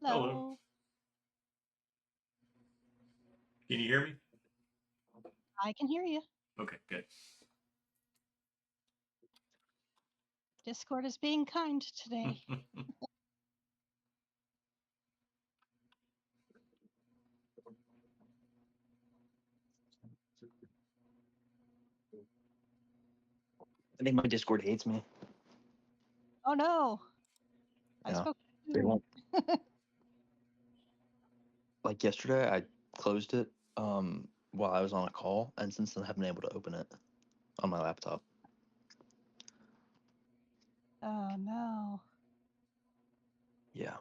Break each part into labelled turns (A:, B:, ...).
A: Hello.
B: Hello.
A: Can you hear me?
B: I can hear you.
A: Okay, good.
B: Discord is being kind today.
C: I think my Discord hates me.
B: Oh no. I
C: Yeah.
B: spoke
C: They
B: to
C: won't. Like yesterday, I closed it while I was on a call, and since then I haven't been able to open it on my laptop.
B: Oh no.
C: Yeah.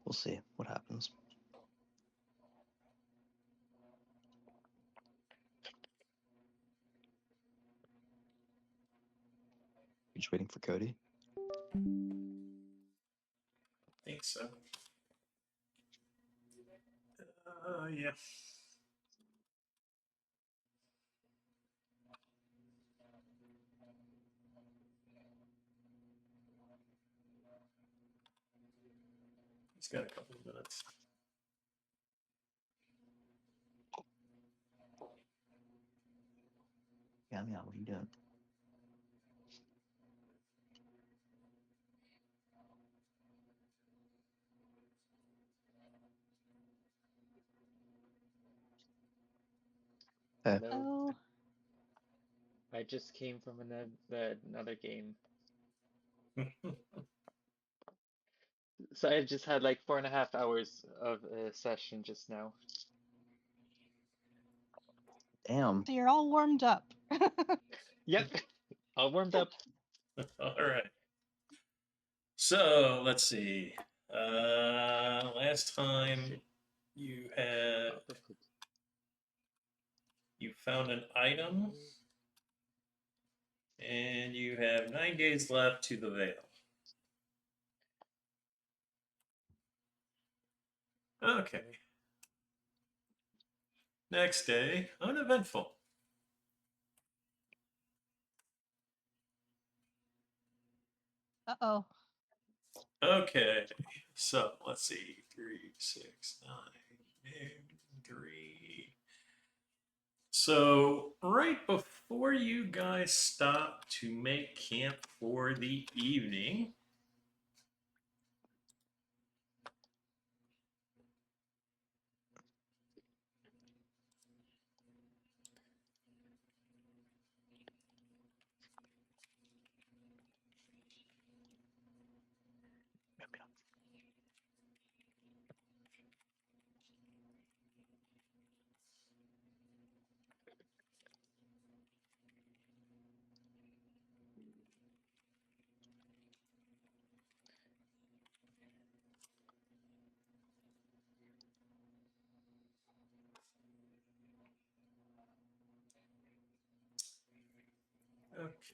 C: We'll see what happens. You're just waiting for Cody?
A: I think so. Yeah. He's got a couple of minutes.
C: Yeah, what are you doing? Hey.
D: Hello.
B: Oh.
D: I just came from another game. So I just had like 4.5 hours of a session just now.
C: Damn.
B: So you're all warmed up.
D: Yep, all warmed up.
A: All right. So let's see. Last time you had you found an item, and you have 9 days left to the veil. Okay. Next day, uneventful.
B: Uh-oh.
A: Okay, so let's see. 3, 6, 9, 3. So right before you guys stop to make camp for the evening,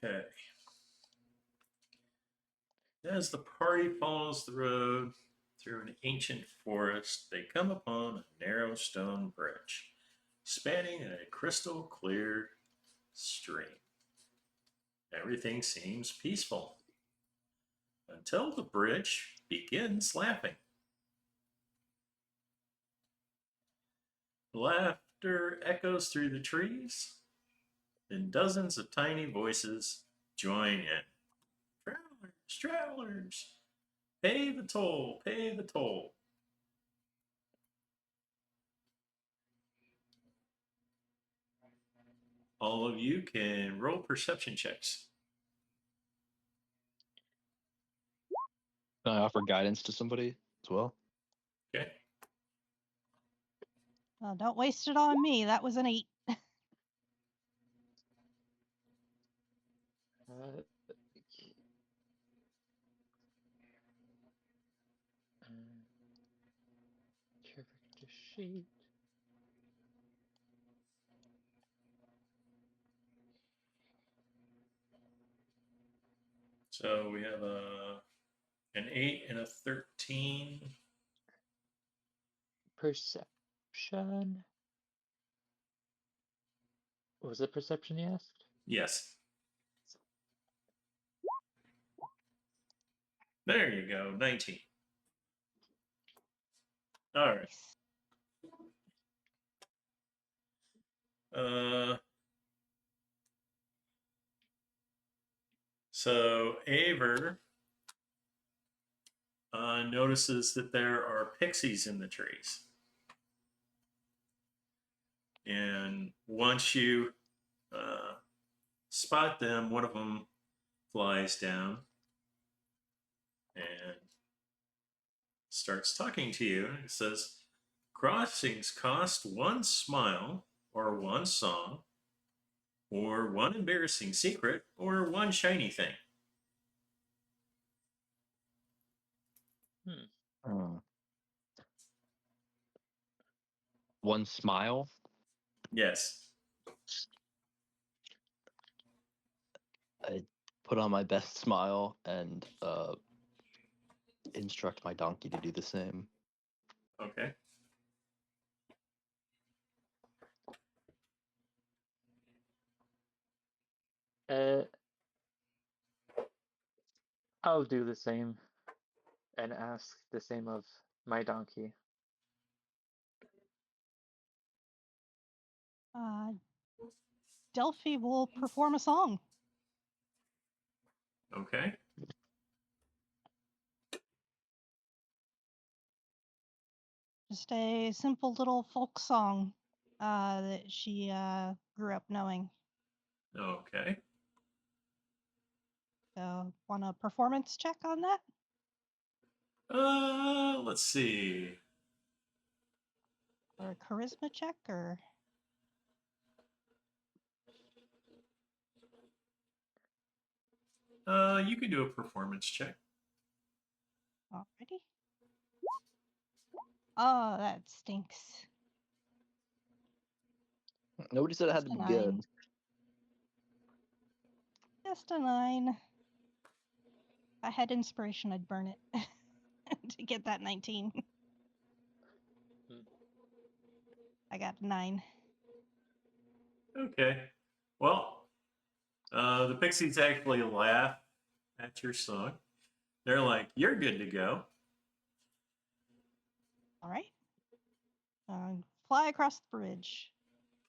A: okay. As the party follows the road through an ancient forest, they come upon a narrow stone bridge spanning a crystal clear stream. Everything seems peaceful until the bridge begins laughing. Laughter echoes through the trees, and dozens of tiny voices join in. Travelers, travelers, pay the toll, pay the toll. All of you can roll perception checks.
C: Can I offer guidance to somebody as well?
A: Okay.
B: Well, don't waste it on me. That was an 8.
D: Uh, character sheet.
A: So we have an 8 and a 13.
D: Perception. What was it perception you asked?
A: Yes. There you go, 19. All right.
B: Nice.
A: So Aver notices that there are pixies in the trees. And once you spot them, one of them flies down and starts talking to you. It says, crossings cost one smile or one song or one embarrassing secret or one shiny thing.
C: Uh, one smile.
A: Yes.
C: I put on my best smile and instruct my donkey to do the same.
A: Okay.
D: I'll do the same and ask the same of my donkey.
B: Delphi will perform a song.
A: Okay.
B: Just a simple little folk song that she grew up knowing.
A: Okay.
B: So, want a performance check on that?
A: Let's see.
B: Or a charisma check? Or
A: You can do a performance check.
B: already? Oh, that stinks.
C: Nobody said it had
B: Just
C: to
B: a
C: be
B: 9.
C: good.
B: Just a 9. If I had inspiration, I'd burn it to get that 19. I got a 9.
A: Okay. Well, the Pixies actually laugh at your song. They're like, you're good to go.
B: All right. Fly across the bridge.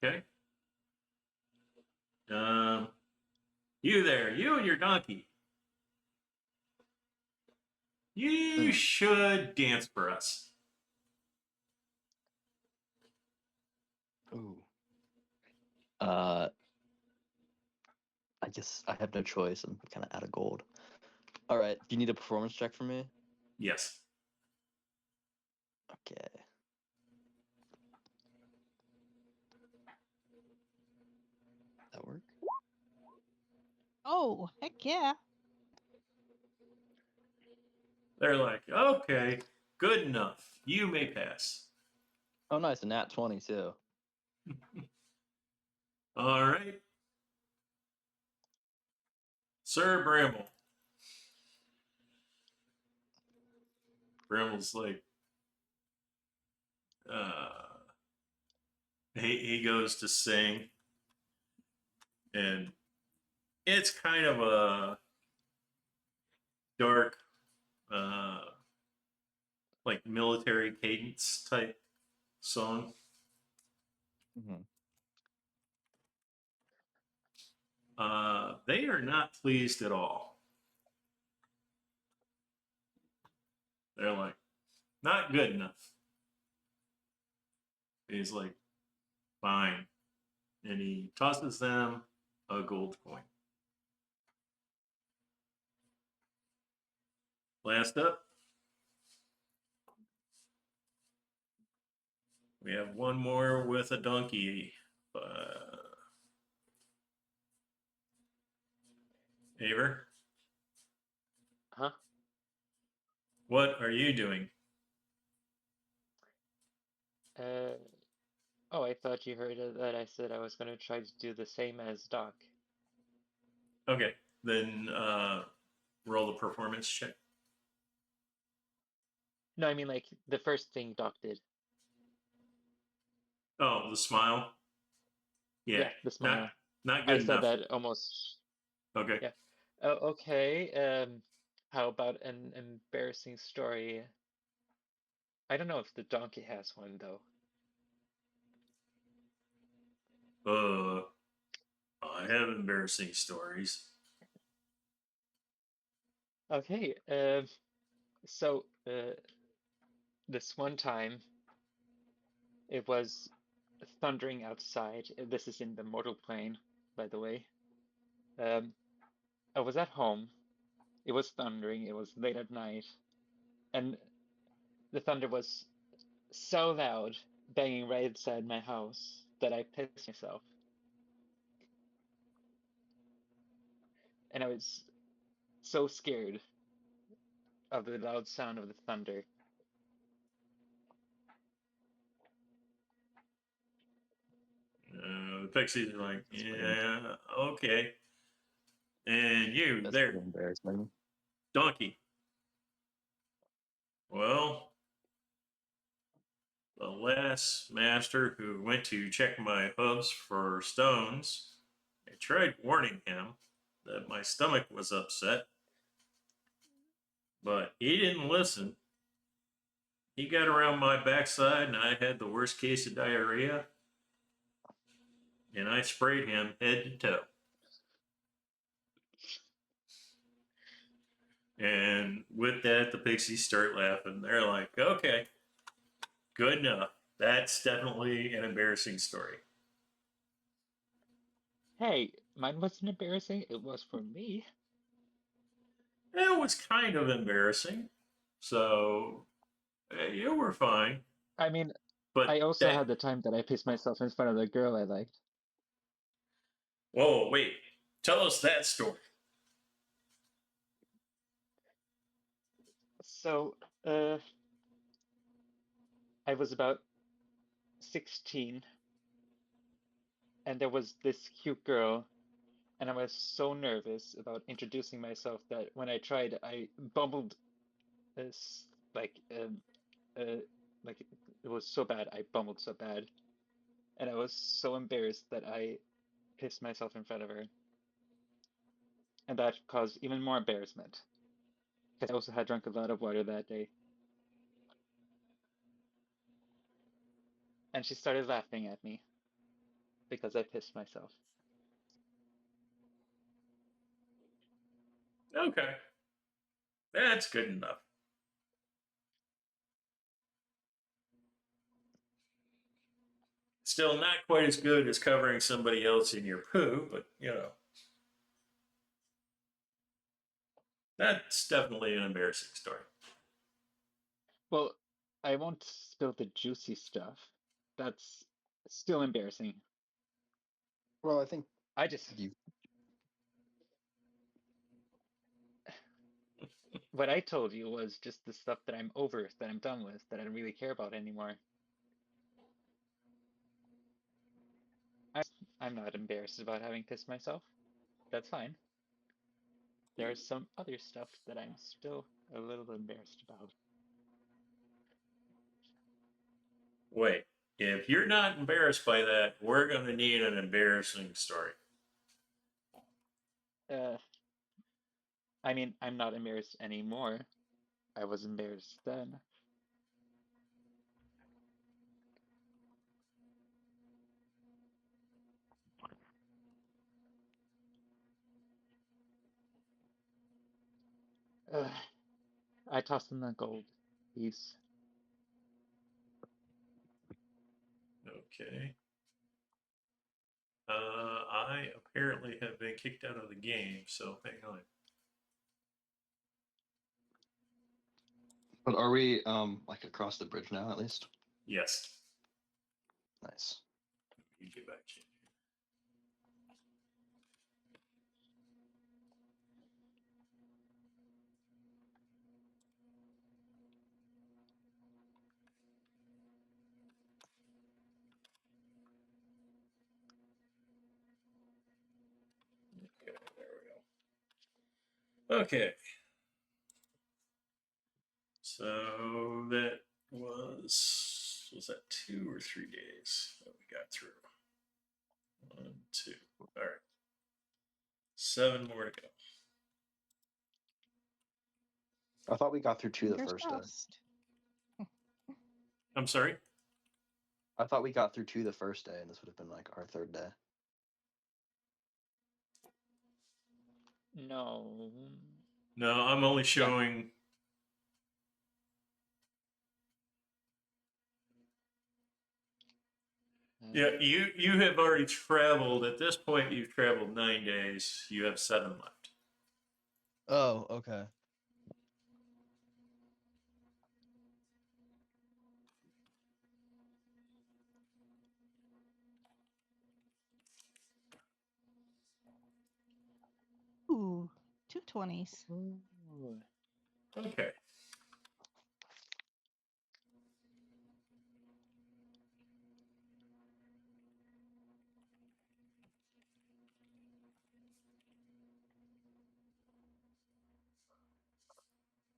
A: Okay. You there, you and your donkey. You should dance for us.
C: Ooh. I guess I have no choice. I'm kind of out of gold. All right. Do you need a performance check from me?
A: Yes.
C: Okay. That work?
B: Oh, heck yeah.
A: They're like, okay, good enough. You may pass.
C: Oh, nice. A nat 20 too.
A: All right. Sir Bramble. Bramble's like, he goes to sing, and it's kind of a dark, uh, like military cadence type song.
C: Mm-hmm.
A: They are not pleased at all. They're like, not good enough. He's like, fine. And he tosses them a gold coin. Last up, we have one more with a donkey. Aver,
D: Huh?
A: what are you doing?
D: Oh, I thought you heard that I said I was going to try to do the same as Doc.
A: Okay, then roll the performance check.
D: No, I mean like the first thing Doc did.
A: Oh, the smile. Yeah,
D: Yeah, the
A: not
D: smile.
A: not
D: I
A: good
D: said
A: enough.
D: that almost.
A: Okay.
D: Yeah. Oh, okay. How about an embarrassing story? I don't know if the donkey has one though.
A: I have embarrassing stories.
D: Okay, so this one time it was thundering outside. This is in the mortal plane, by the way. I was at home. It was thundering. It was late at night, and the thunder was so loud, banging right inside my house, that I pissed myself. And I was so scared of the loud sound of the thunder.
A: The Pixies are like,
C: That's pretty,
A: yeah, okay. And you
C: that's pretty
A: there,
C: embarrassing.
A: donkey. Well, the last master who went to check my hooves for stones, I tried warning him that my stomach was upset, but he didn't listen. He got around my backside, and I had the worst case of diarrhea, and I sprayed him head to toe. And with that, the Pixies start laughing. They're like, okay, good enough. That's definitely an embarrassing story.
D: Hey, mine wasn't embarrassing. It was for me.
A: It was kind of embarrassing. So you were fine.
D: I mean,
A: But
D: I also
A: that,
D: had the time that I pissed myself in front of the girl I liked.
A: whoa, wait, tell us that story.
D: So, I was about 16, and there was this cute girl, and I was so nervous about introducing myself that when I tried, I bumbled this uh, like it was so bad. I bumbled so bad, and I was so embarrassed that I pissed myself in front of her, and that caused even more embarrassment. Because I also had drunk a lot of water that day, and she started laughing at me because I pissed myself.
A: Okay, that's good enough. Still not quite as good as covering somebody else in your poo, but that's definitely an embarrassing story.
D: Well, I won't spill the juicy stuff. That's still embarrassing.
C: Well, I think
D: I just
C: you.
D: what I told you was just the stuff that I'm over, that I'm done with, that I don't really care about anymore. I, I'm not embarrassed about having pissed myself. That's fine. There's some other stuff that I'm still a little embarrassed about.
A: Wait, if you're not embarrassed by that, we're going to need an embarrassing story.
D: Uh, I mean, I'm not embarrassed anymore. I was embarrassed then. I tossed in the gold piece.
A: Okay. I apparently have been kicked out of the game, so hang on.
C: But are we like across the bridge now at least?
A: Yes.
C: Nice.
A: You get back to Okay, there we go. Okay. So that was that 2 or 3 days that we got through? 1, 2. All right. 7 more to go.
C: I thought we got through 2 the
B: Fingers
C: first day.
B: crossed.
A: I'm sorry.
C: I thought we got through 2 the first day, and this would have been like our 3rd day.
D: No.
A: No, I'm only showing. Yeah, you have already traveled. At this point, you've traveled 9 days. You have 7 left.
C: Oh, okay.
B: Ooh, 220s.
D: Ooh.
A: Okay.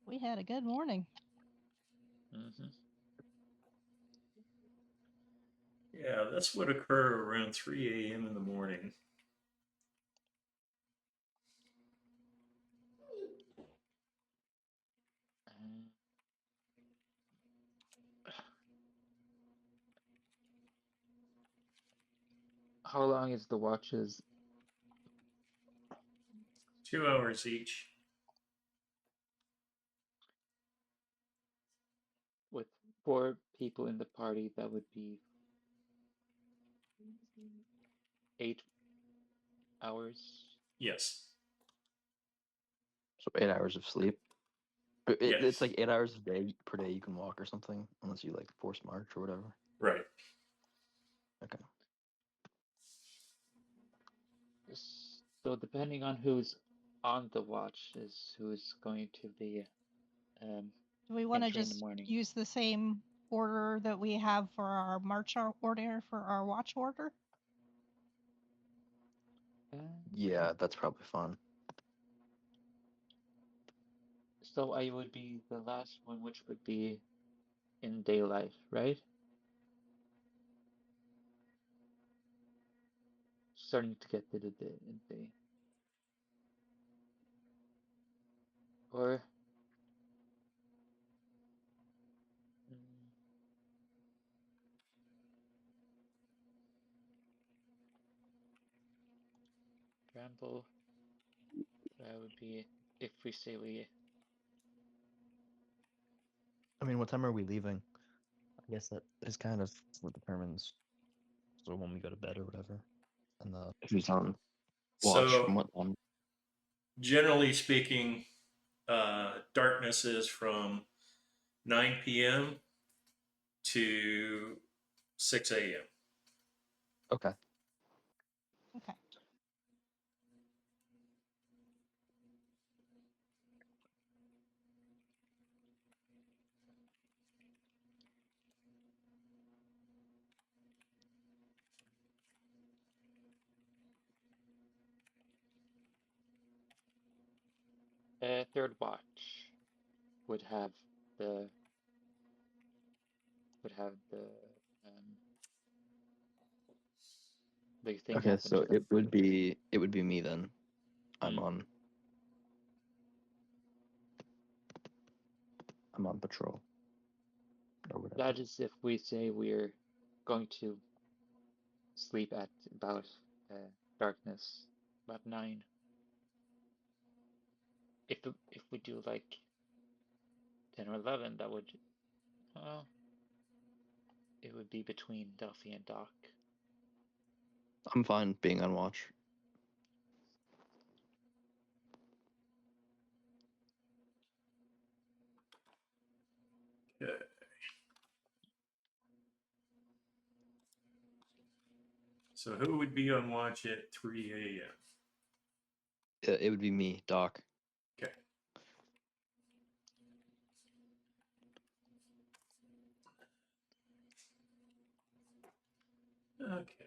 B: We had a good morning.
D: Mm-hmm.
A: Yeah, this would occur around 3 a.m. in the morning.
D: How long is the watches?
A: 2 hours each.
D: With 4 people in the party, that would be 8 hours.
A: Yes.
C: So 8 hours of sleep. But
A: Yes.
C: it's like 8 hours a day per day you can walk or something, unless you like force march or whatever.
A: Right.
C: Okay.
D: So depending on who's on the watch is who's going to be
B: Do we want to
D: entering the
B: just
D: morning.
B: use the same order that we have for our march order for our watch order?
C: Yeah, that's probably fun.
D: So I would be the last one, which would be in daylight, right? Starting to get to the day. Or Bramble, that would be if we say we.
C: I mean, what time are we leaving? I guess that is kind of what determines so when we go to bed or whatever. And who's on watch
A: So,
C: from what time?
A: generally speaking, darkness is from 9 p.m. to 6 a.m.
C: Okay.
B: Okay.
D: Third watch would have the um, the thing
C: Okay,
D: happen
C: so
D: to them.
C: it would be me then. I'm on patrol or whatever.
D: That is if we say we're going to sleep at about darkness, about 9. If we do like 10 or 11, that would it would be between Delphi and Doc.
C: I'm fine being on watch.
A: Okay. So, who would be on watch at 3 a.m.?
C: It would be me, Doc.
A: Okay. Okay.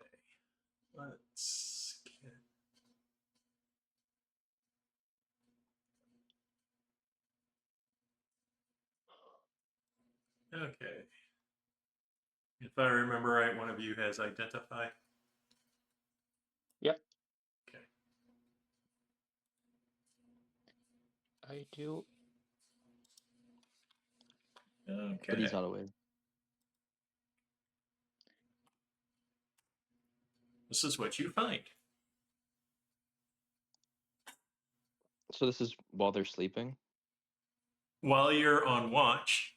A: Let's get. Okay. If I remember right, one of you has identified.
D: Yep,
A: Okay.
D: I do.
A: Okay.
C: But he's not awake.
A: This is what you find.
C: So this is while they're sleeping?
A: While you're on watch,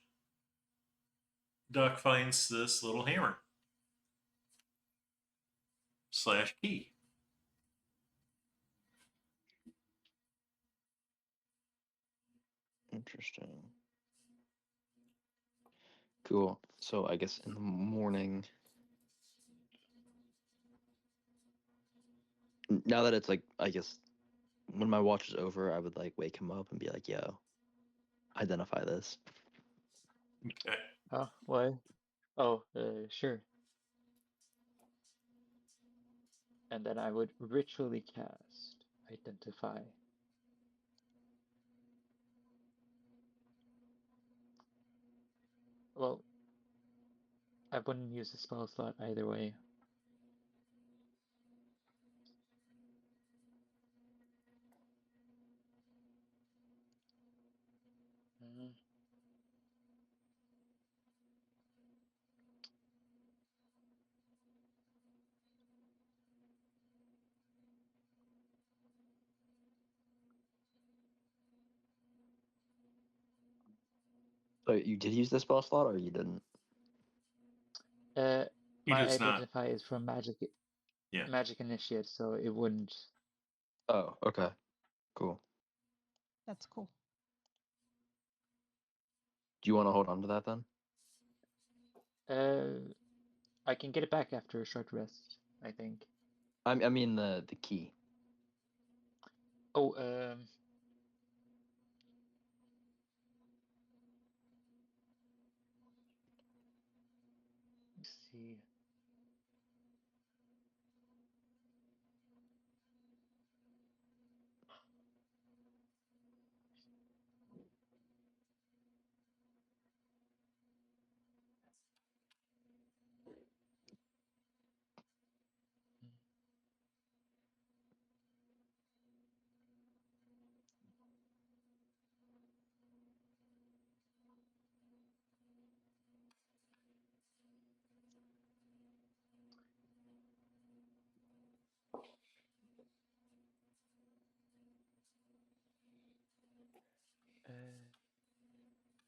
A: Duck finds this little hammer / key.
C: Interesting. Cool. So I guess in the morning, now that it's like, I guess when my watch is over, I would like wake him up and be like, yo, identify this.
A: Okay.
D: Oh, why? Oh, sure. And then I would ritually cast Identify. Well, I wouldn't use the spell slot either way. Mm,
C: So you did use the spell slot or you didn't?
A: He
D: my
A: does not.
D: Identify is from
A: Yeah.
D: Magic Initiate, so it wouldn't.
C: Oh, okay. Cool.
B: That's cool.
C: Do you want to hold on to that then?
D: I can get it back after a short rest, I think.
C: I mean the key.
D: Oh, let's see. Uh,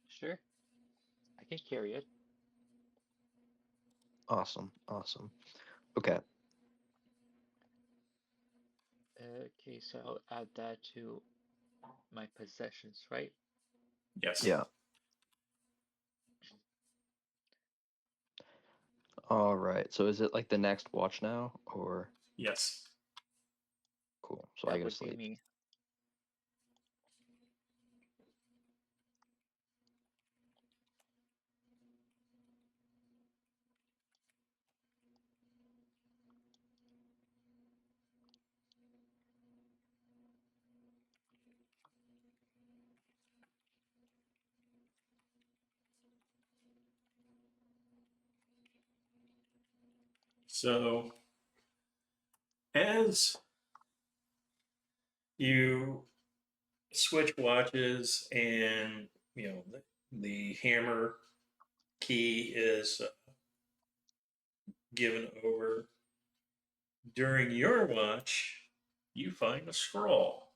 D: sure, I can carry it.
C: Awesome. Awesome. Okay.
D: Okay, so I'll add that to my possessions, right?
A: Yes.
C: Yeah. All right. So is it like the next watch now or
A: Yes.
C: cool? So I
D: That
C: go to
D: would be
C: sleep.
D: me.
A: So as you switch watches and the hammer key is given over during your watch, you find a scroll.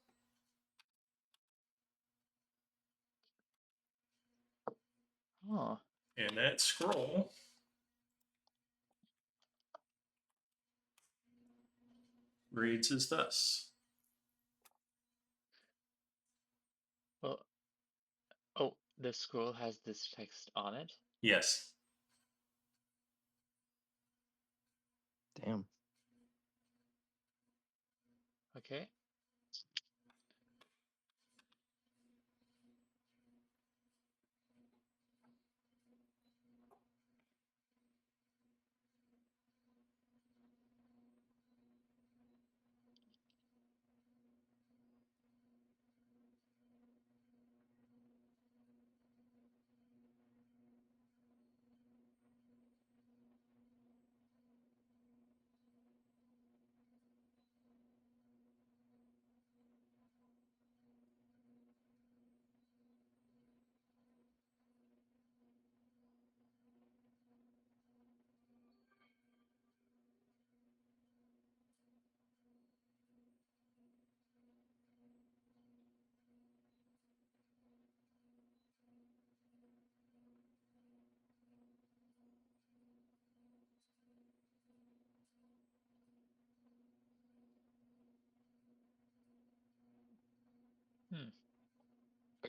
D: Oh,
A: And that scroll reads as thus.
D: well, oh, the scroll has this text on it.
A: Yes.
C: Damn.
D: Okay.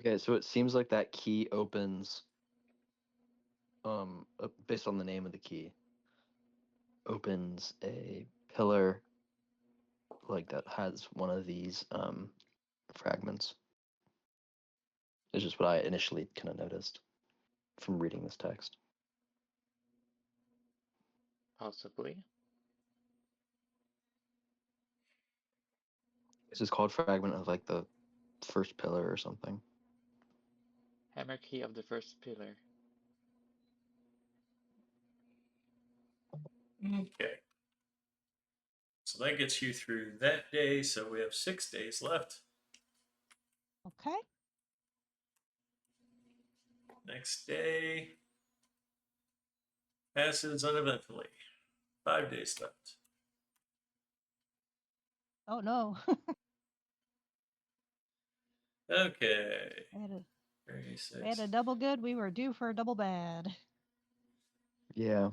C: Okay, so it seems like that key opens, based on the name of the key, opens a pillar like that has one of these fragments. It's just what I initially kind of noticed from reading this text.
D: Possibly.
C: This is called fragment of like the first pillar or something.
D: Hammer key of the first pillar.
A: Okay. So that gets you through that day. So we have 6 days left.
B: Okay.
A: Next day passes uneventfully. 5 days left.
B: Oh no.
A: Okay.
B: we had a
A: 36.
B: double good. We were due for a double bad.
C: Yeah.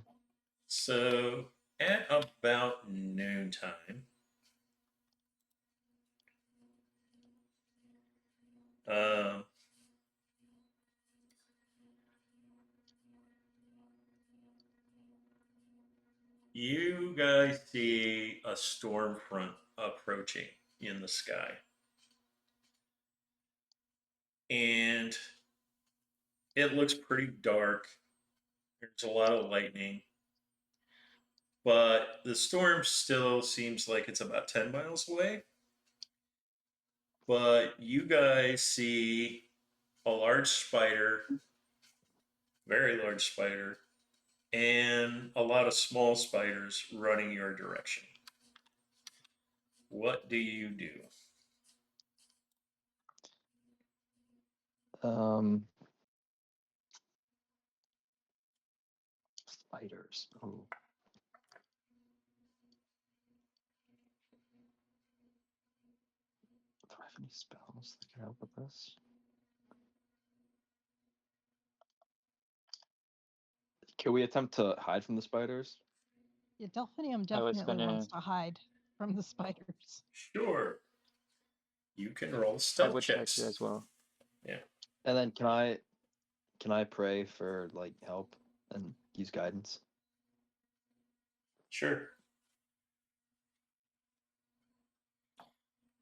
A: So at about noontime, um, you guys see a storm front approaching in the sky. And it looks pretty dark. There's a lot of lightning. But the storm still seems like it's about 10 miles away. But you guys see a large spider, very large spider, and a lot of small spiders running your direction. What do you do?
C: Spiders. Oh. Do I have any spells that can help with this? Can we attempt to hide from the spiders?
B: Yeah, Delphinium
D: I was
B: definitely
D: gonna.
B: wants to hide from the spiders.
A: Sure. You can roll
D: I
A: stealth
D: would like to
A: checks.
D: as well.
A: Yeah.
C: And then can I pray for like help and use guidance?
A: Sure.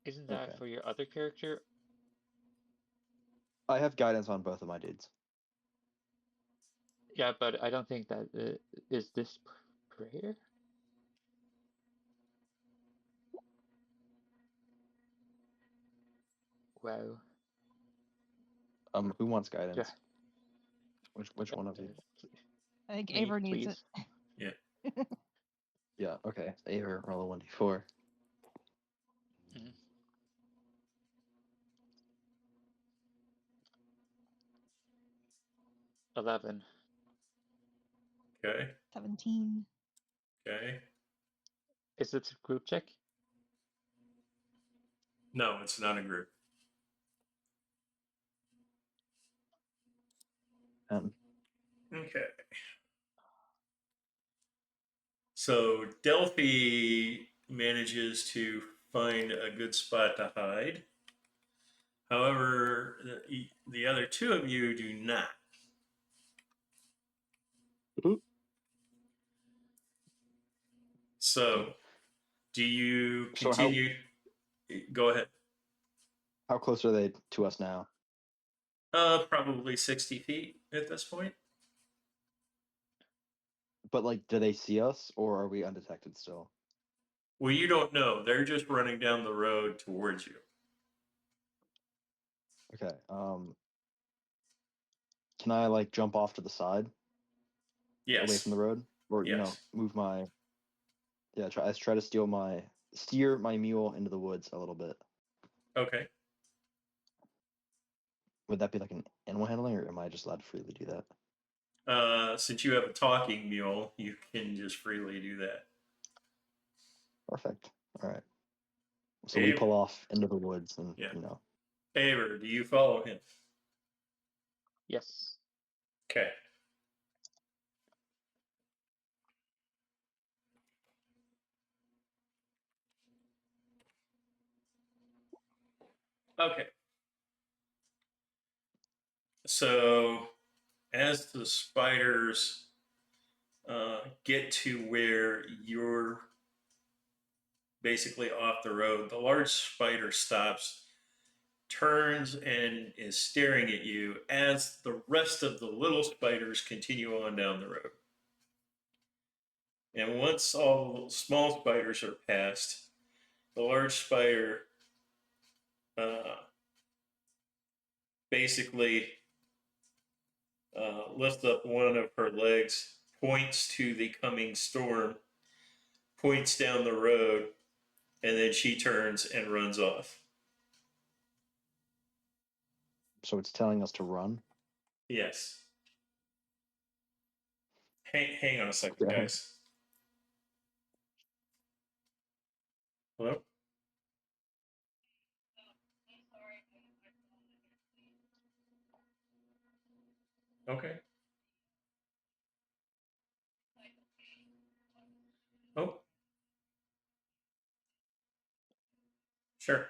D: Isn't that
C: Okay.
D: for your other character?
C: I have guidance on both of my dudes.
D: Yeah, but I don't think that is this prayer. Wow.
C: Who wants
D: Yeah.
C: guidance? Which one of you?
B: I think
D: Me,
B: Aver needs
D: please.
A: Yeah.
C: Yeah, okay. Aver, roll a 1d4.
D: Mhm. 11.
A: Okay.
B: 17.
A: Okay.
D: Is it a group check?
A: No, it's not a group. Okay. So Delphi manages to find a good spot to hide. However, the other two of you do not. So, do you
C: So
A: continue? Go ahead.
C: how close are they to us now?
A: Probably 60 feet at this point.
C: But like, do they see us or are we undetected still?
A: Well, you don't know. They're just running down the road towards you.
C: Okay. Can I like jump off to the side away from
A: Yes.
C: the road, or
A: Yes.
C: move my try to steer my mule into the woods a little bit.
A: Okay.
C: Would that be like an animal handling, or am I just allowed to freely do that?
A: Since you have a talking mule, you can just freely do that.
C: Perfect. All right. So we pull off into the woods, and
A: Yeah. Aver, do you follow him?
D: Yes.
A: Okay. Okay. So as the spiders get to where you're basically off the road, the large spider stops, turns, and is staring at you as the rest of the little spiders continue on down the road. And once all the small spiders are past, the large spider basically lifts up one of her legs, points to the coming storm, points down the road, and then she turns and runs off.
C: So it's telling us to run.
A: Yes. Hang on a second,
C: Okay.
A: guys. Hello? Okay. Oh. Sure.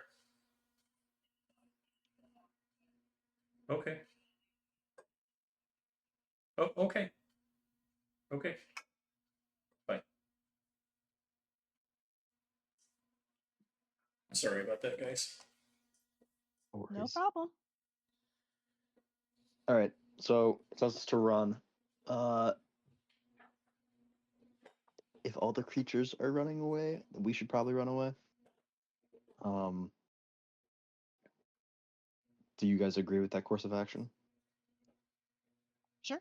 A: Okay. Oh, okay. Okay. Bye. Sorry about that, guys.
C: No
B: No
C: worries.
B: problem.
C: All right. So it tells us to run. If all the creatures are running away, we should probably run away. Do you guys agree with that course of action?
B: Sure.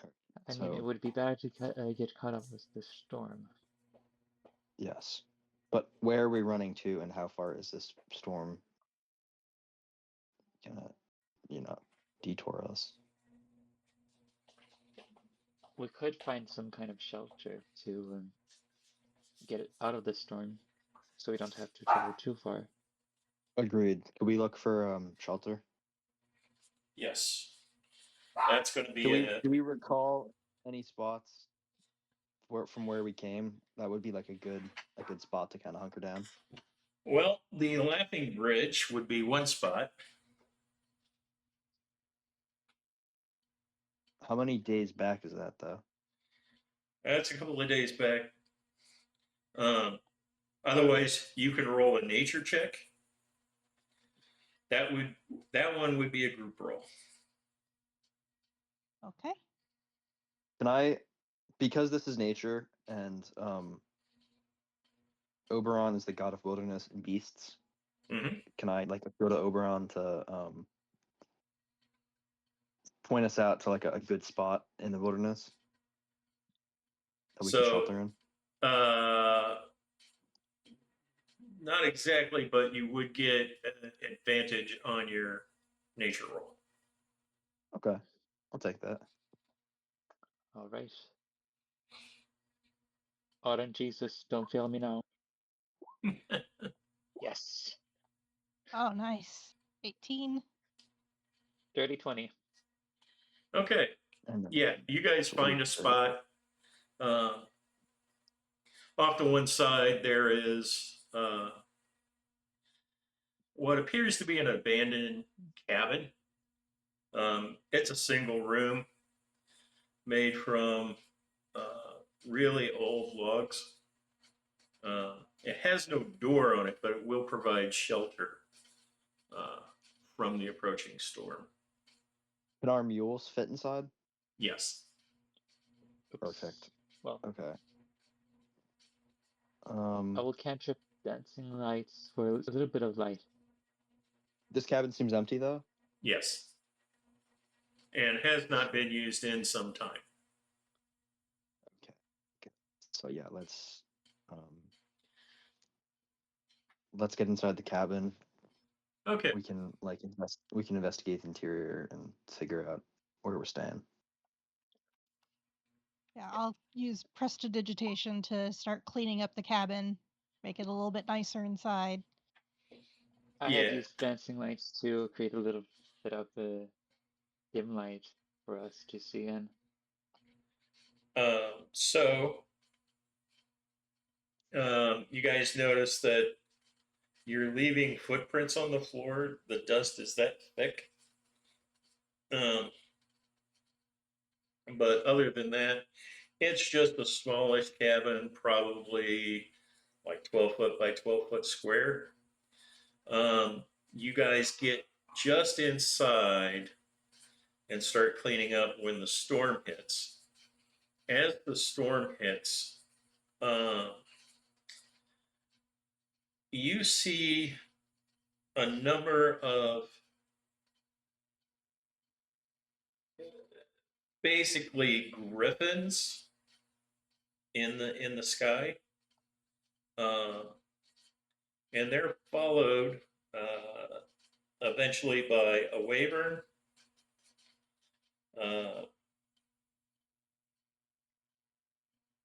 D: I mean, it
C: So
D: would be bad to get caught up with this storm.
C: yes, but where are we running to, and how far is this storm gonna, detour us?
D: We could find some kind of shelter to get it out of the storm, so we don't have to travel too far.
C: Agreed. Could we look for shelter?
A: Yes. That's going to be
C: Do we recall any spots from where we came? That would be like a good spot to kind of hunker down.
A: well, the Laughing Bridge would be one spot.
C: How many days back is that, though?
A: That's a couple of days back. Otherwise, you can roll a nature check. That one would be a group roll.
B: Okay.
C: Can I, because this is nature and Oberon is the god of wilderness and beasts,
A: Mm-hmm.
C: can I go to Oberon to point us out to a good spot in the wilderness that we can shelter in?
A: Not exactly, but you would get an advantage on your nature roll.
C: Okay, I'll take that.
D: All right. Autumn Jesus, don't fail me now. Yes.
B: Oh, nice. 18.
D: Dirty 20.
A: Okay.
C: And then
A: Yeah, you guys find a spot. Off to one side, there is what appears to be an abandoned cabin. It's a single room made from really old logs. It has no door on it, but it will provide shelter from the approaching storm.
C: Can our mules fit inside?
A: Yes.
D: Oops.
C: Perfect.
D: Well,
C: Okay.
D: I will cantrip dancing lights for a little bit of light.
C: This cabin seems empty, though.
A: Yes. And has not been used in some time.
C: Okay. So yeah, let's get inside the cabin.
A: Okay.
C: We can we can investigate the interior and figure out where we're staying.
B: Yeah, I'll use prestidigitation to start cleaning up the cabin, make it a little bit nicer inside.
D: I have
A: Yeah.
D: used dancing lights to create a little bit of a dim light for us to see in.
A: You guys notice that you're leaving footprints on the floor. The dust is that thick. But other than that, it's just a smallish cabin, probably like 12 foot by 12 foot square. You guys get just inside and start cleaning up when the storm hits. As the storm hits, you see a number of basically griffins in the sky, and they're followed eventually by a wyvern,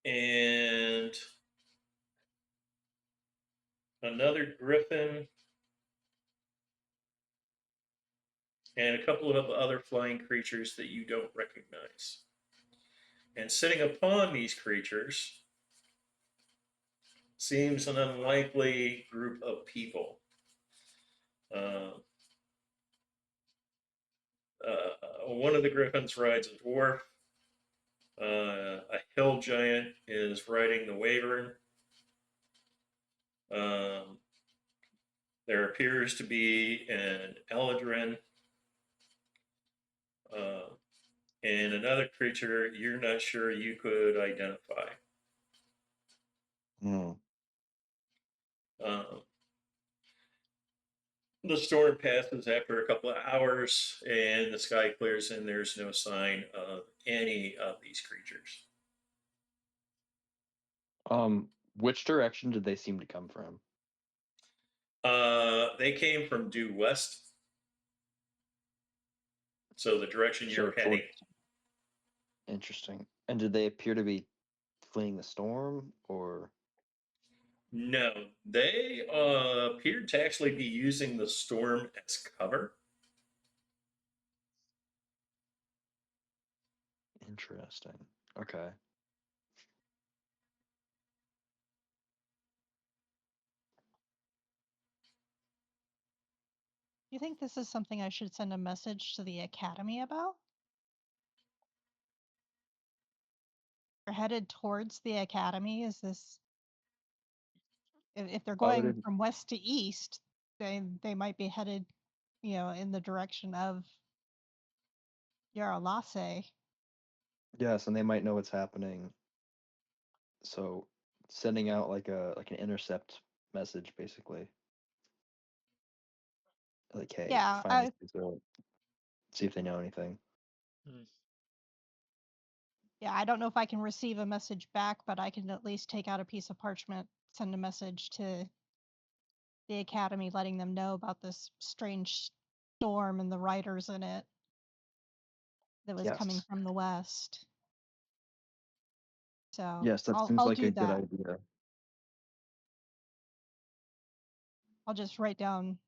A: and another griffin, and a couple of other flying creatures that you don't recognize. And sitting upon these creatures seems an unlikely group of people. One of the griffins rides a dwarf. A hill giant is riding the wyvern. There appears to be an eladrin. And another creature you're not sure you could identify. The storm passes after a couple of hours, and the sky clears, and there's no sign of any of these creatures.
C: Which direction did they seem to come from?
A: They came from due west, so the direction you're heading.
C: Interesting. And did they appear to be fleeing the storm, or?
A: No, they appeared to actually be using the storm as cover.
C: Interesting. Okay.
B: You think this is something I should send a message to the academy about? We're headed towards the academy. Is this if they're going from west to east, they might be headed, in the direction of Yaralase.
C: Yes, and they might know what's happening. So sending out like an intercept message, basically. Like, hey,
B: Yeah,
C: find these people, see if they know anything.
B: Yeah, I don't know if I can receive a message back, but I can at least take out a piece of parchment, send a message to the academy letting them know about this strange storm and the riders in it that was coming from the west. So
C: Yes, that seems
B: I'll
C: like
B: do
C: a good
B: that.
C: idea.
B: I'll just write down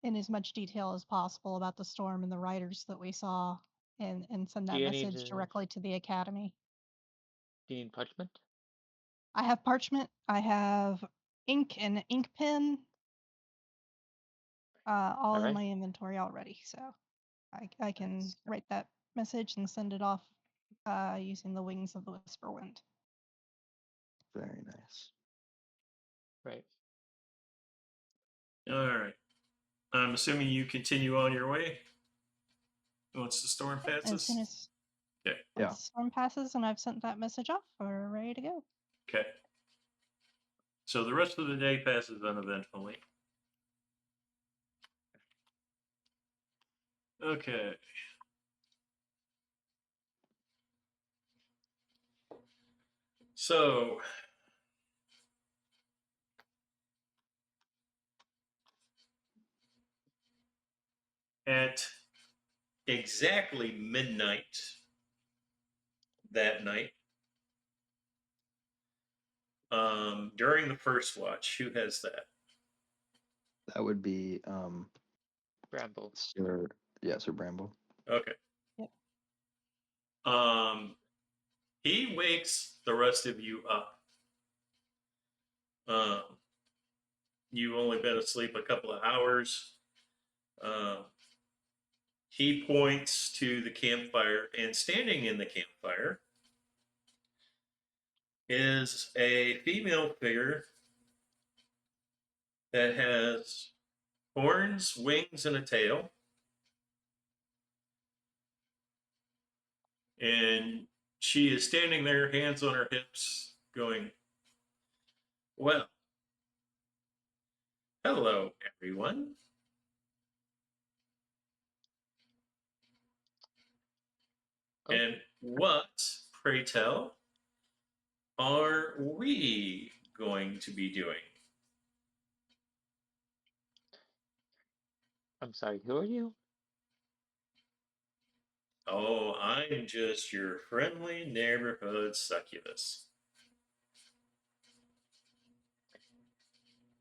B: in as much detail as possible about the storm and the riders that we saw and send that message directly to the academy.
D: Do you need parchment?
B: I have parchment. I have ink and ink pen. All in my inventory already, so I can write that message and send it off using the wings of the whisper wind.
C: Very nice.
D: Right.
A: All right. I'm assuming you continue on your way once the storm passes.
B: As soon as
A: the
B: storm passes and I've sent that message off, we're ready to go.
A: Okay. So the rest of the day passes uneventfully. Okay. So at exactly midnight that night, during the first watch, who has that?
C: That would be
D: Bramble.
C: Sir Bramble.
A: Okay.
B: Yep.
A: He wakes the rest of you up. You've only been asleep a couple of hours. He points to the campfire, and standing in the campfire is a female figure that has horns, wings, and a tail. And she is standing there, hands on her hips, going, "Well, hello, everyone.
D: Oh.
A: And what, pray tell, are we going to be doing?"
D: I'm sorry, who are you?
A: "Oh, I'm just your friendly neighborhood succubus."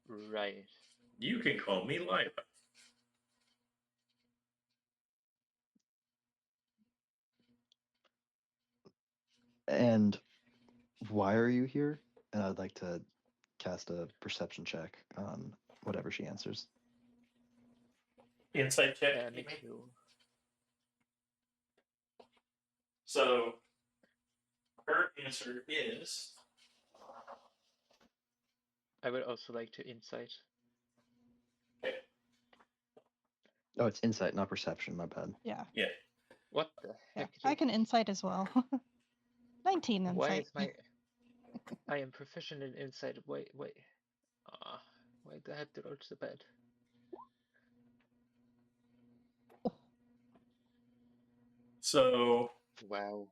D: Right.
A: "You can call me Lyra."
C: And why are you here? And I'd like to cast a perception check on whatever she answers.
A: Insight check.
D: Me too.
A: So her answer is,
D: I would also like to insight.
A: okay,
C: Oh, it's insight, not perception. My bad.
B: Yeah.
A: yeah.
D: What the
B: Yeah.
D: heck?
B: I can insight as well. 19
D: Why
B: insight.
D: is my... I am proficient in insight. Wait. Why do I have to go to the bed?
A: So
D: Wow.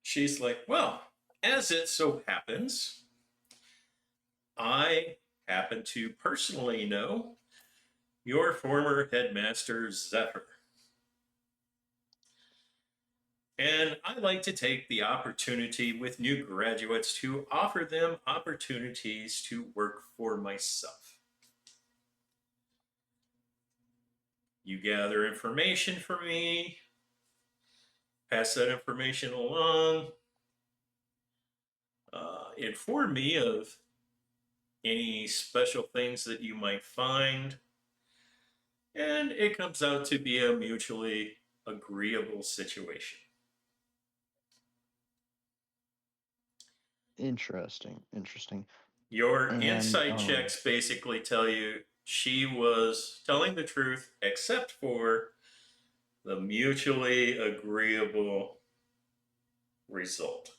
A: she's like, "Well, as it so happens, I happen to personally know your former headmaster, Zephyr. And I like to take the opportunity with new graduates to offer them opportunities to work for myself. You gather information for me, pass that information along, inform me of any special things that you might find, and it comes out to be a mutually agreeable situation."
C: Interesting.
A: Your
C: And,
A: insight checks basically tell you she was telling the truth, except for the mutually agreeable result.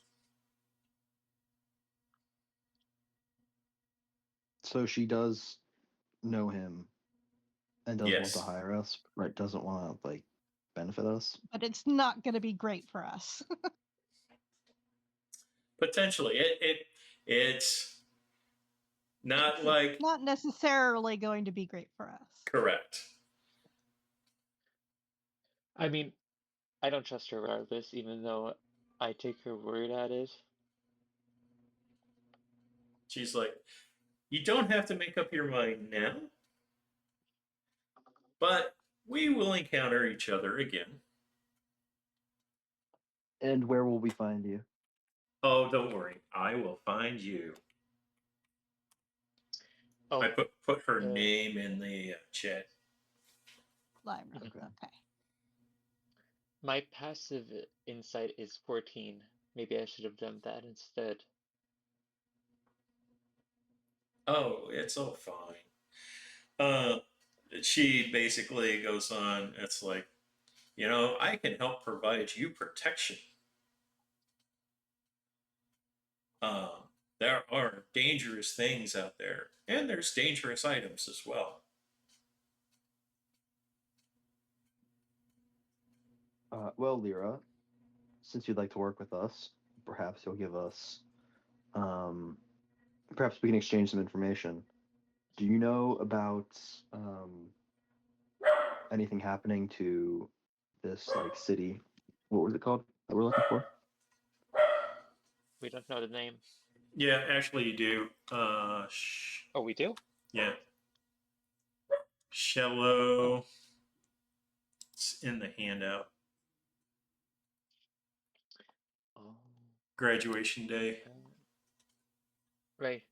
C: So she does know him and does want to
A: Yes,
C: hire us, right? Doesn't want to like benefit us.
B: But it's not going to be great for us.
A: potentially. It's not
B: It's
A: like
B: not necessarily going to be great for us.
A: correct.
D: I mean, I don't trust her regardless, even though I take her word at it.
A: She's like, "You don't have to make up your mind now, but we will encounter each other again."
C: And where will we find you?
A: "Oh, don't worry. I will find you."
D: Oh,
A: I put her name in the chat.
B: Lyra.
C: Okay.
B: Okay.
D: my passive insight is 14. Maybe I should have done that instead.
A: "Oh, it's all fine." She basically goes on, it's like, "I can help provide you protection. Um, there are dangerous things out there, and there's dangerous items as well."
C: Well, Lyra, since you'd like to work with us, perhaps you'll give us, perhaps we can exchange some information. Do you know about anything happening to this like city? What was it called that we're looking for?
D: We don't know the name.
A: Yeah, actually, you do.
D: Oh, we do?
A: Yeah. Shello. It's in the handout.
D: Oh,
A: Graduation day.
D: right.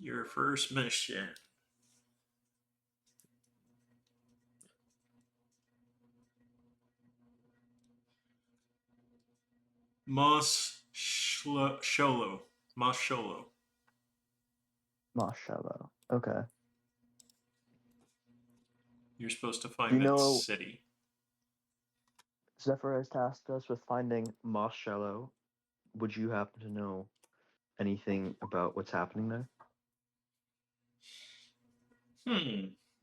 A: your first mission. Sholo. Mos Sholo.
C: Marshmallow. Okay.
A: You're supposed to
C: Do
A: find
C: you
A: that
C: know
A: city.
C: Zephyr has tasked us with finding Marshmallow? Would you happen to know anything about what's happening there?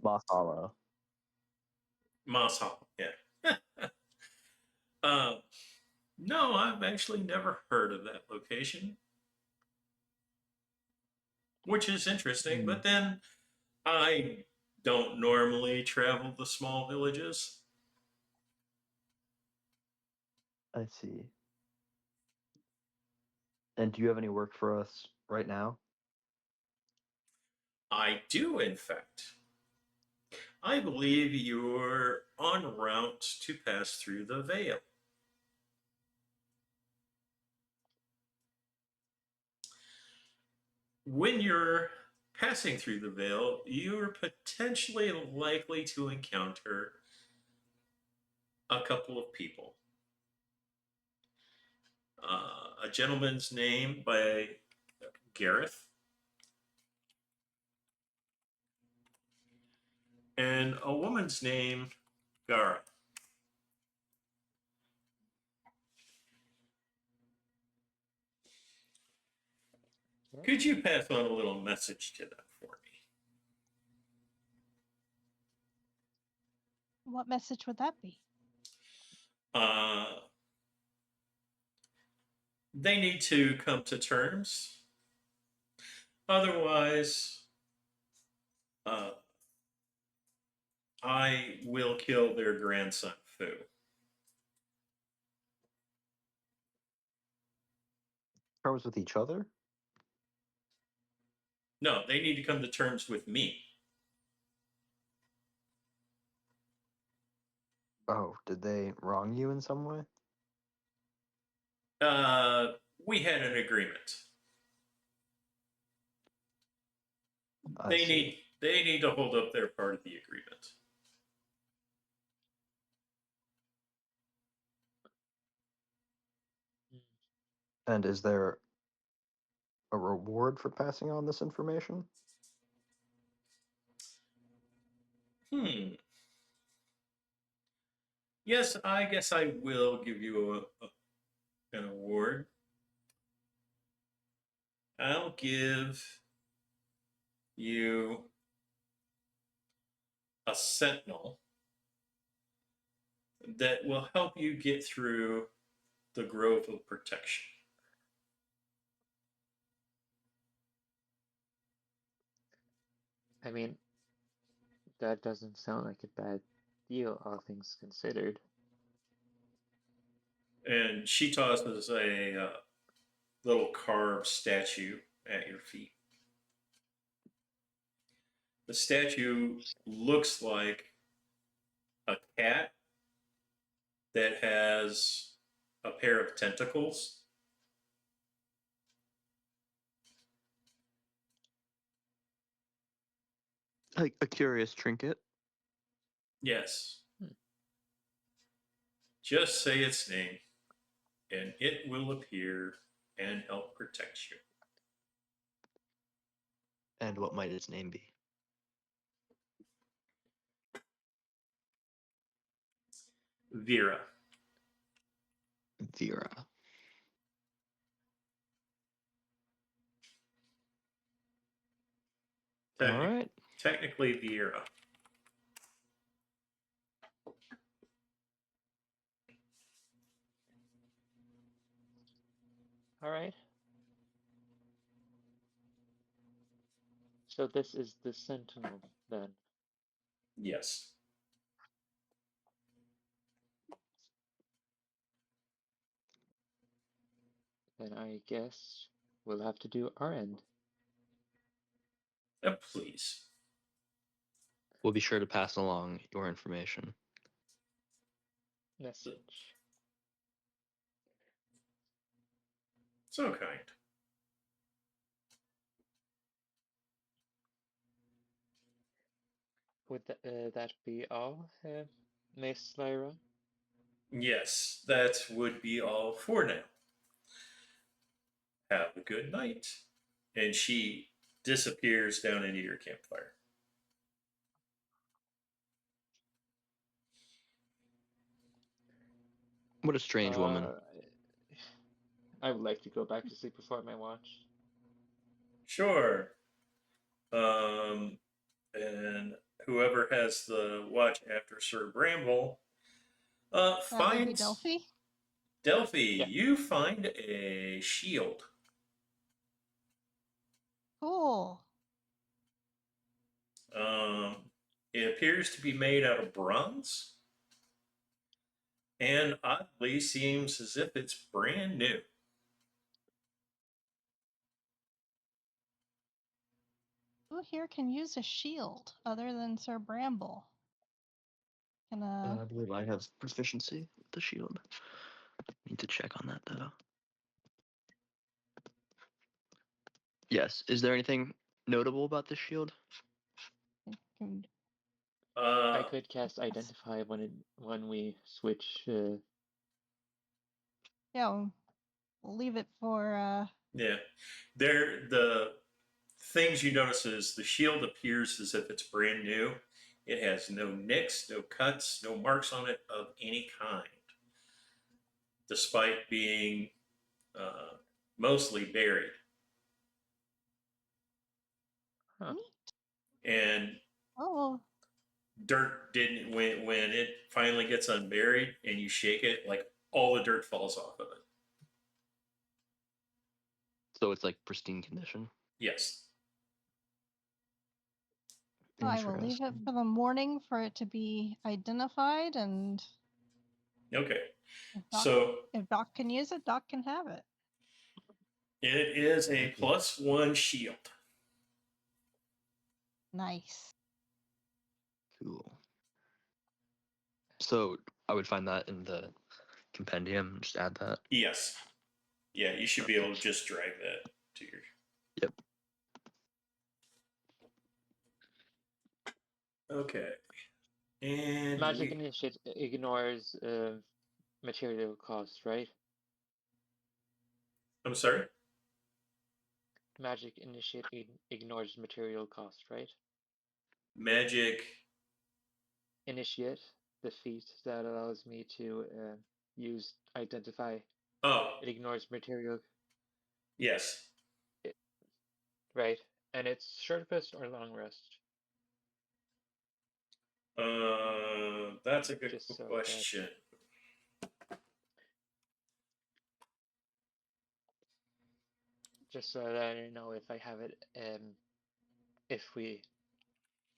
C: Moss Hollow.
A: Moss Hall. Yeah. uh, no, I've actually never heard of that location, which is interesting.
C: Hmm.
A: But then I don't normally travel the small villages.
C: I see. And do you have any work for us right now?
A: I do, in fact. I believe you're en route to pass through the veil. When you're passing through the veil, you're potentially likely to encounter a couple of people. A gentleman's name by Gareth, and a woman's name, Gara. Could you pass on a little message to them for me?
B: What message would that be?
A: Uh, they need to come to terms. Otherwise, uh, I will kill their grandson, Fu.
C: Terms with each other?
A: No, they need to come to terms with me.
C: Oh, did they wrong you in some way?
A: We had an agreement.
C: I
A: They
C: see.
A: need to hold up their part of the agreement.
C: And is there a reward for passing on this information?
A: Hmm. Yes, I guess I will give you an award. I'll give you a sentinel that will help you get through the grove of protection.
D: I mean, that doesn't sound like a bad deal, all things considered.
A: And she tosses a little carved statue at your feet. The statue looks like a cat that has a pair of tentacles.
C: Like a curious trinket.
A: Yes. Just say its name, and it will appear and help protect you.
C: And what might its name be?
A: Vera.
C: Vera. All right.
A: Technically, Vera.
D: All right. So this is the Sentinel then.
A: Yes.
D: Then I guess we'll have to do our end.
A: Please.
C: We'll be sure to pass along your information.
D: Message.
A: So kind.
D: Would that be all, Miss Lyra?
A: Yes, that would be all for now. Have a good night. And she disappears down into your campfire.
C: What a strange woman.
D: I would like to go back to sleep before my watch.
A: Sure. And whoever has the watch after Sir Bramble
B: That would be
A: finds
B: Delphi.
A: Delphi.
D: Yeah.
A: You find a shield.
B: Cool.
A: It appears to be made out of bronze, and oddly seems as if it's brand new.
B: Who here can use a shield other than Sir Bramble? Can
C: I believe I have proficiency with the shield. Need to check on that though. Yes. Is there anything notable about this shield?
B: can
D: I could cast Identify when we switch.
B: yeah, we'll leave it for
A: Yeah, the things you notice is the shield appears as if it's brand new. It has no nicks, no cuts, no marks on it of any kind, despite being mostly buried.
D: Huh.
A: And
B: oh
A: dirt didn't when it finally gets unburied and you shake it, like all the dirt falls off of it.
C: So it's like pristine condition.
A: Yes.
B: I will leave it for the morning for it to be identified, and
A: Okay.
B: if Doc,
A: So
B: if Doc can use it, Doc can have it.
A: it is a +1 shield.
B: Nice.
C: Cool. So I would find that in the compendium. Just add that.
A: Yes. Yeah, you should be able to just drag that to your.
C: Yep.
A: Okay. And
D: Magic Initiate ignores material cost, right?
A: I'm sorry?
D: Magic Initiate ignores material cost, right?
A: Magic.
D: Initiate, the feat that allows me to use Identify.
A: Oh,
D: It ignores material,
A: yes.
D: right? And it's short rest or long rest.
A: That's a good
D: Just so
A: question.
D: Just so that I know if I have it, if we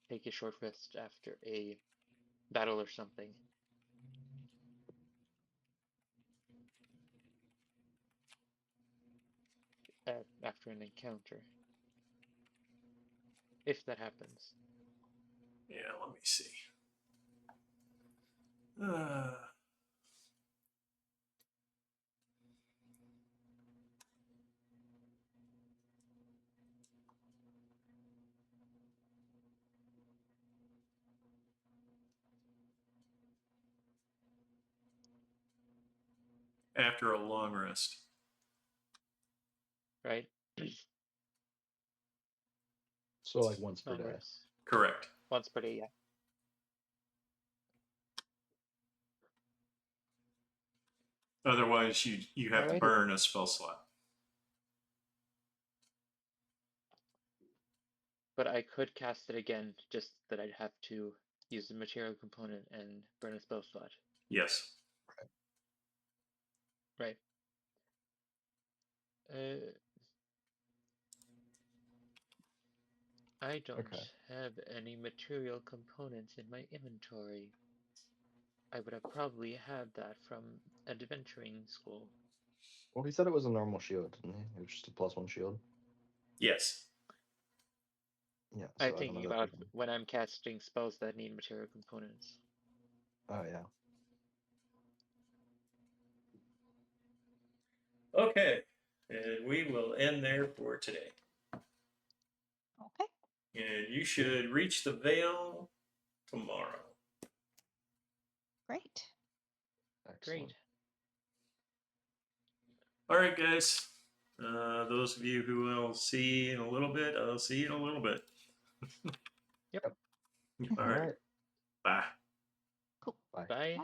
D: take a short rest after a battle or something. After an encounter. If that happens.
A: Yeah, let me see. After a long rest.
D: Right?
C: So like once per
D: Long
C: day.
D: rest.
A: Correct.
D: Once per day, yeah.
A: Otherwise, you have to
D: Alrighty.
A: burn a spell slot.
D: But I could cast it again, just that I'd have to use the material component and burn a spell slot.
A: Yes.
D: Right. I don't have any material components in my inventory. I would have probably had that from adventuring school.
C: Well, he said it was a normal shield, didn't he? It was just a +1 shield.
A: Yes.
C: Yeah.
D: I'm
C: So
D: thinking about when I'm casting spells that need material components.
C: Oh yeah.
A: Okay. And we will end there for today.
B: Okay.
A: And you should reach the veil tomorrow.
B: Great.
C: Excellent.
D: Great.
A: All right, guys. Those of you who I'll see in a little bit, I'll see you in a little bit.
D: Yep.
A: All
C: All
A: right.
C: right.
A: Bye.
B: Cool.
C: Bye.
D: Bye.
B: Bye.